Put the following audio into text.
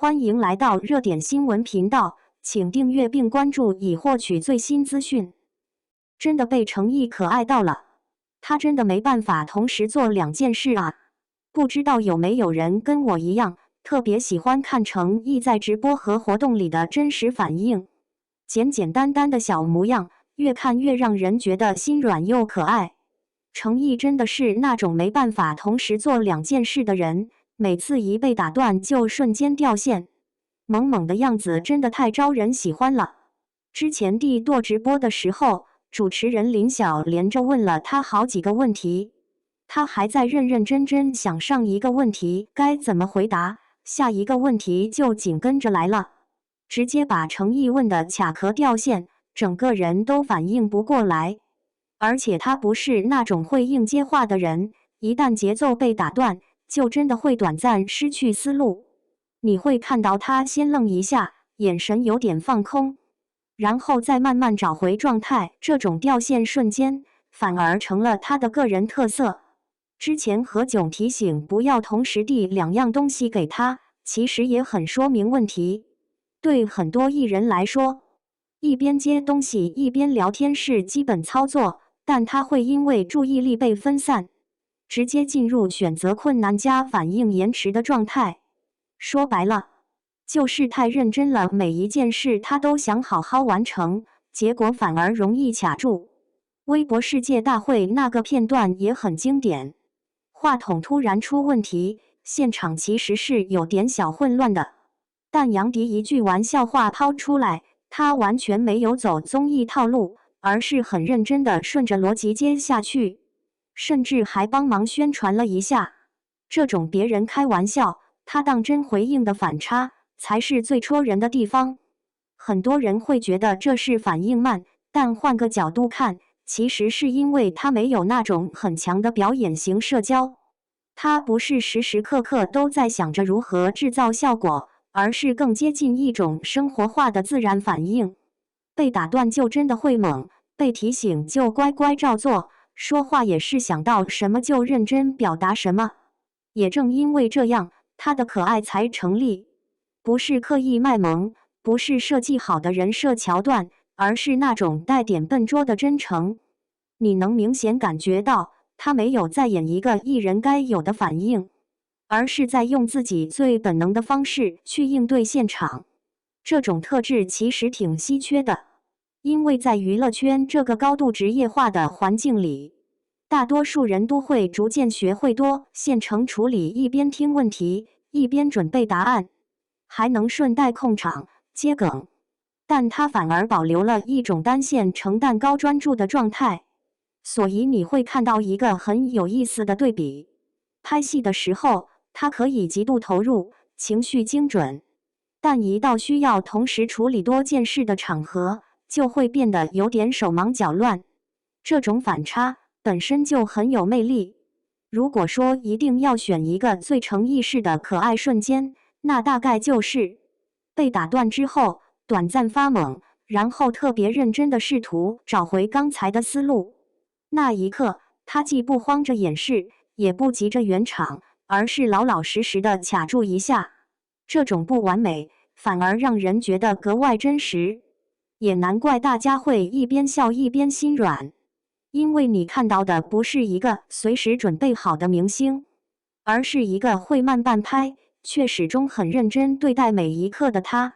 欢迎来到热点新闻频道，请订阅并关注以获取最新资讯。真的被程毅可爱到了，他真的没办法同时做两件事啊！不知道有没有人跟我一样，特别喜欢看程毅在直播和活动里的真实反应。简简单单的小模样，越看越让人觉得心软又可爱。程毅真的是那种没办法同时做两件事的人。每次一被打断就瞬间掉线，萌萌的样子真的太招人喜欢了。之前帝舵直播的时候，主持人林晓连着问了他好几个问题，他还在认认真真想上一个问题该怎么回答，下一个问题就紧跟着来了，直接把程毅问的卡壳掉线，整个人都反应不过来。而且他不是那种会硬接话的人，一旦节奏被打断，就真的会短暂失去思路，你会看到他先愣一下，眼神有点放空，然后再慢慢找回状态。这种掉线瞬间反而成了他的个人特色。之前何炅提醒不要同时递两样东西给他，其实也很说明问题。对很多艺人来说，一边接东西一边聊天是基本操作，但他会因为注意力被分散，直接进入选择困难加反应延迟的状态。说白了，就是太认真了，每一件事他都想好好完成，结果反而容易卡住。微博世界大会那个片段也很经典，话筒突然出问题，现场其实是有点小混乱的，但杨迪一句玩笑话抛出来，他完全没有走综艺套路，而是很认真的顺着逻辑接下去。甚至还帮忙宣传了一下，这种别人开玩笑，他当真回应的反差，才是最戳人的地方。很多人会觉得这是反应慢，但换个角度看，其实是因为他没有那种很强的表演型社交。他不是时时刻刻都在想着如何制造效果，而是更接近一种生活化的自然反应。被打断就真的会猛，被提醒就乖乖照做。说话也是想到什么就认真表达什么，也正因为这样，他的可爱才成立。不是刻意卖萌，不是设计好的人设桥段，而是那种带点笨拙的真诚。你能明显感觉到，他没有在演一个艺人该有的反应，而是在用自己最本能的方式去应对现场。这种特质其实挺稀缺的。因为在娱乐圈这个高度职业化的环境里，大多数人都会逐渐学会多线程处理，一边听问题，一边准备答案，还能顺带控场接梗。但他反而保留了一种单线程蛋糕专注的状态，所以你会看到一个很有意思的对比。拍戏的时候，他可以极度投入，情绪精准，但一到需要同时处理多件事的场合，就会变得有点手忙脚乱。这种反差本身就很有魅力。如果说一定要选一个最成意式的可爱瞬间，那大概就是被打断之后短暂发懵，然后特别认真的试图找回刚才的思路。那一刻，他既不慌着掩饰，也不急着圆场，而是老老实实的卡住一下。这种不完美，反而让人觉得格外真实。也难怪大家会一边笑一边心软，因为你看到的不是一个随时准备好的明星，而是一个会慢半拍，却始终很认真对待每一刻的他。